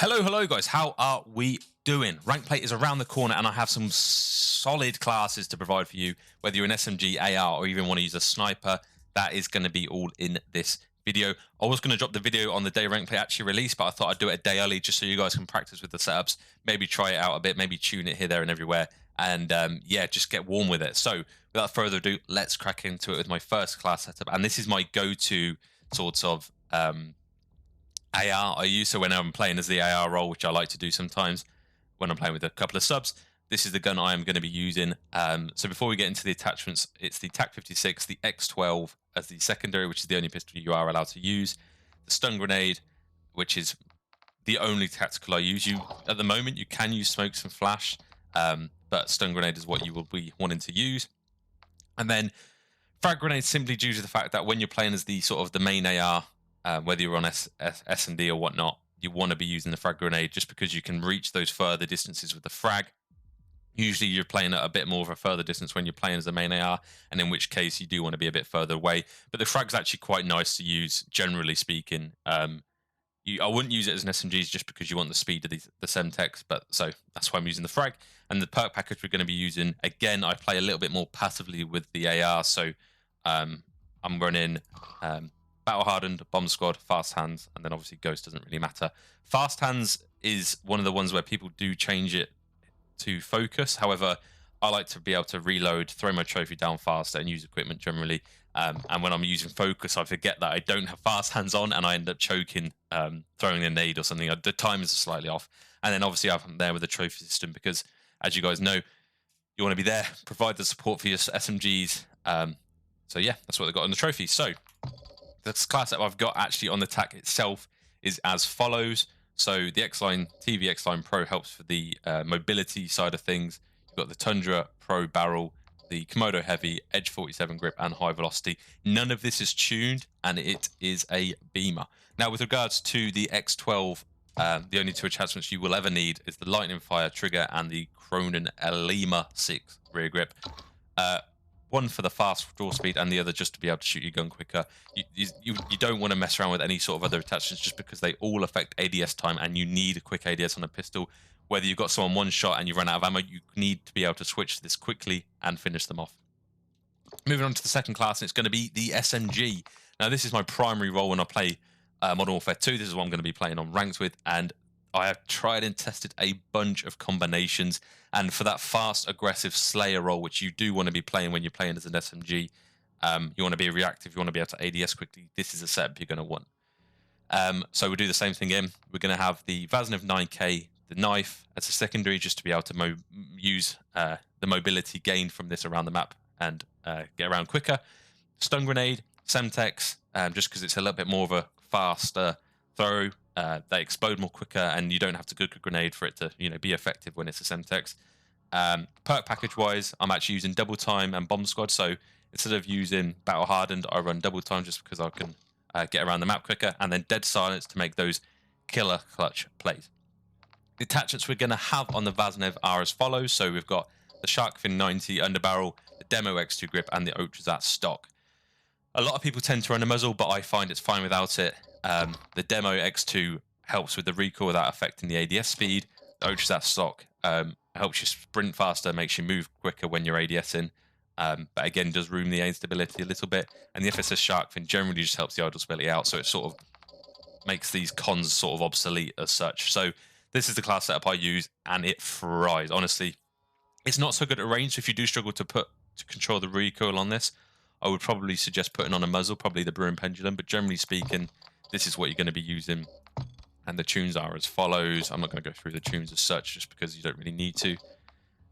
Hello guys, how are we doing? Rank play is around the corner and I have some solid classes to provide for you, whether you're an SMG, AR or even want to use a sniper. That is going to be all in this video. I was going to drop the video on the day rank play actually released, but I thought I'd do it a day early just so you guys can practice with the setups, maybe try it out a bit, maybe tune it here, there and everywhere, and yeah, just get warm with it. So without further ado, let's crack into it with my first class setup, and this is my go-to sort of AR I use. So when I'm playing as the AR role, which I like to do sometimes when I'm playing with a couple of subs, this is the gun I am going to be using. So before we get into the attachments, it's the TAC-56, the X12 as the secondary, which is the only pistol you are allowed to use, the stun grenade, which is the only tactical I use. At the moment, you can use smokes and flash, but stun grenade is what you will be wanting to use. And then frag grenade, simply due to the fact that when you're playing as the sort of the main AR, whether you're on S&D or whatnot, you want to be using the frag grenade just because you can reach those further distances with the frag. Usually you're playing at a bit more of a further distance when you're playing as the main AR, and in which case you do want to be a bit further away. But the frag's actually quite nice to use, generally speaking. I wouldn't use it as an SMG just because you want the speed of the Semtex, but so that's why I'm using the frag. And the perk package we're going to be using, again, I play a little bit more passively with the AR, so I'm running Battle Hardened, Bomb Squad, Fast Hands, and then obviously Ghost doesn't really matter. Fast Hands is one of the ones where people do change it to focus. However, I like to be able to reload, throw my trophy down faster, and use equipment generally. And when I'm using focus, I forget that I don't have Fast Hands on, and I end up choking, throwing a nade or something. The timers are slightly off. And then obviously I'm there with the trophy system because, as you guys know, you want to be there, provide the support for your SMGs. So yeah, that's what they've got on the trophy. So the class that I've got actually on the TAC itself is as follows. So the X-Line TV X-Line Pro helps for the mobility side of things. You've got the Tundra Pro barrel, the Komodo Heavy, Edge 47 grip, and high velocity. None of this is tuned, and it is a beamer. Now, with regards to the X12, the only two attachments you will ever need is the Lightning Fire trigger and the Cronin Elima 6 rear grip. One for the fast draw speed and the other just to be able to shoot your gun quicker. You don't want to mess around with any sort of other attachments just because they all affect ADS time, and you need a quick ADS on a pistol. Whether you've got someone one shot and you run out of ammo, you need to be able to switch this quickly and finish them off. Moving on to the second class, and it's going to be the SMG. Now, this is my primary role when I play Modern Warfare 2. This is what I'm going to be playing on ranks with, and I have tried and tested a bunch of combinations. And for that fast, aggressive Slayer role, which you do want to be playing when you're playing as an SMG, you want to be reactive, you want to be able to ADS quickly, this is a setup you're going to want. So we'll do the same thing again. We're going to have the Vaznev 9K, the knife, as a secondary, just to be able to use the mobility gained from this around the map and get around quicker. Stun grenade, Semtex, just because it's a little bit more of a faster throw. They explode more quicker, and you don't have to cook a grenade for it to, be effective when it's a Semtex. Perk package wise, I'm actually using double time and bomb squad. So instead of using battle hardened, I run double time just because I can get around the map quicker, and then dead silence to make those killer clutch plays. The attachments we're going to have on the Vaznev are as follows. So we've got the Shark Fin 90 underbarrel, the Demo X2 grip, and the Ultrazat stock. A lot of people tend to run a muzzle, but I find it's fine without it. The Demo X2 helps with the recoil without affecting the ADS speed. The Ultrazat stock helps you sprint faster, makes you move quicker when you're ADSing, but again does room the aim stability a little bit. And the FSS Shark Fin generally just helps the idle stability out, so it sort of makes these cons sort of obsolete as such. So this is the class setup I use, and it fries. Honestly, it's not so good at range. So if you do struggle to control the recoil on this, I would probably suggest putting on a muzzle, probably the Bruin Pendulum, but generally speaking, this is what you're going to be using. And the tunes are as follows. I'm not going to go through the tunes as such just because you don't really need to.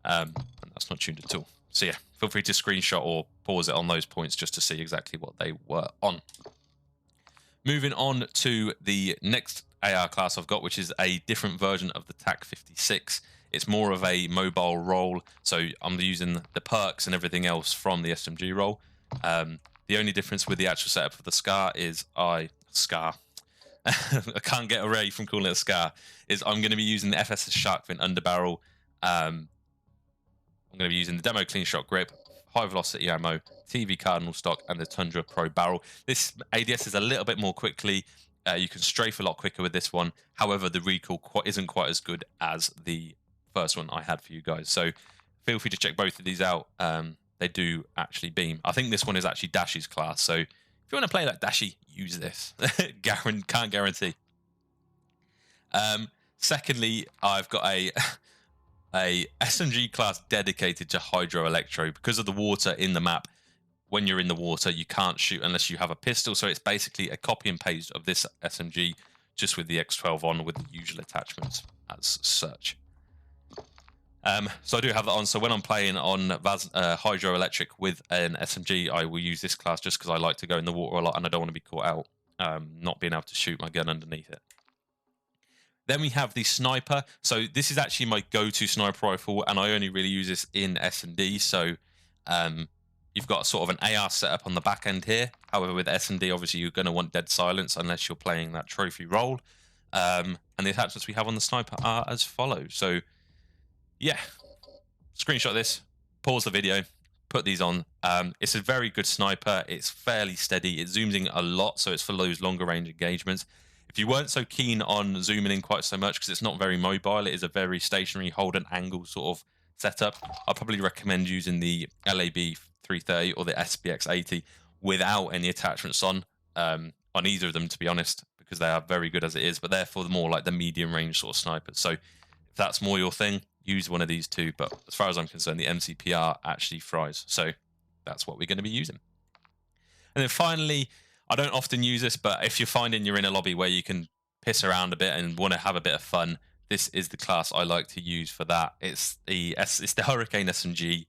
And that's not tuned at all. So yeah, feel free to screenshot or pause it on those points just to see exactly what they were on. Moving on to the next AR class I've got, which is a different version of the TAC-56. It's more of a mobile role, so I'm using the perks and everything else from the SMG role. The only difference with the actual setup of the SCAR is I can't get away from calling it a SCAR, is I'm going to be using the FSS Shark Fin underbarrel. I'm going to be using the Demo Clean Shot grip, high velocity ammo, TV Cardinal stock, and the Tundra Pro barrel. This ADS is a little bit more quickly. You can strafe a lot quicker with this one. However, the recoil isn't quite as good as the first one I had for you guys. So feel free to check both of these out. They do actually beam. I think this one is actually Dashy's class. So if you want to play like Dashy, use this. Can't guarantee. Secondly, I've got a SMG class dedicated to hydroelectro. Because of the water in the map, when you're in the water, you can't shoot unless you have a pistol. So it's basically a copy and paste of this SMG, just with the X12 on with the usual attachments as such. So I do have that on. So when I'm playing on hydroelectric with an SMG, I will use this class just because I like to go in the water a lot and I don't want to be caught out not being able to shoot my gun underneath it. Then we have the sniper. So this is actually my go-to sniper rifle, and I only really use this in S&D. So you've got sort of an AR setup on the back end here. However, with S&D, obviously you're going to want dead silence unless you're playing that trophy role. And the attachments we have on the sniper are as follows. So yeah, screenshot this, pause the video, put these on. It's a very good sniper. It's fairly steady. It zooms in a lot, so it's for those longer range engagements. If you weren't so keen on zooming in quite so much because it's not very mobile, it is a very stationary hold and angle sort of setup, I'd probably recommend using the LAB 330 or the SPX 80 without any attachments on either of them, to be honest, because they are very good as it is, but they're for the more like the medium range sort of snipers. So if that's more your thing, use one of these two. But as far as I'm concerned, the MCPR actually fries. So that's what we're going to be using. And then finally, I don't often use this, but if you're finding you're in a lobby where you can piss around a bit and want to have a bit of fun, this is the class I like to use for that. It's the Hurricane SMG.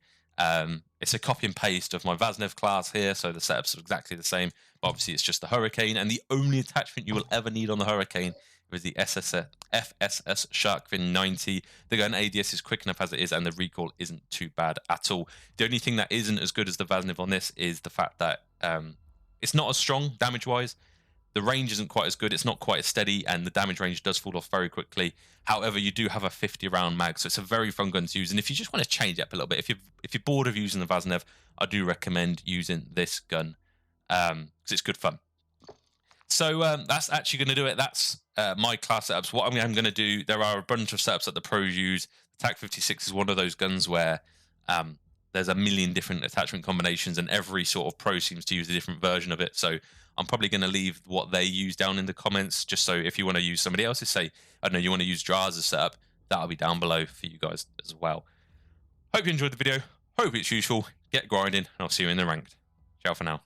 It's a copy and paste of my Vaznev class here, so the setup's exactly the same, but obviously it's just the Hurricane, and the only attachment you will ever need on the Hurricane is the FSS Shark Fin 90. The gun ADS is quick enough as it is, and the recoil isn't too bad at all. The only thing that isn't as good as the Vaznev on this is the fact that it's not as strong damage-wise. The range isn't quite as good. It's not quite as steady, and the damage range does fall off very quickly. However, you do have a 50-round mag, so it's a very fun gun to use. And if you just want to change it up a little bit, if you're bored of using the Vaznev, I do recommend using this gun because it's good fun. So that's actually going to do it. That's my class setups. What I'm going to do, there are a bunch of setups that the pros use. The TAC-56 is one of those guns where there's a million different attachment combinations, and every sort of pro seems to use a different version of it. So I'm probably going to leave what they use down in the comments, just so if you want to use somebody else's, say, I don't know, you want to use Draz's setup, that'll be down below for you guys as well. Hope you enjoyed the video. Hope it's useful. Get grinding, and I'll see you in the ranked. Ciao for now.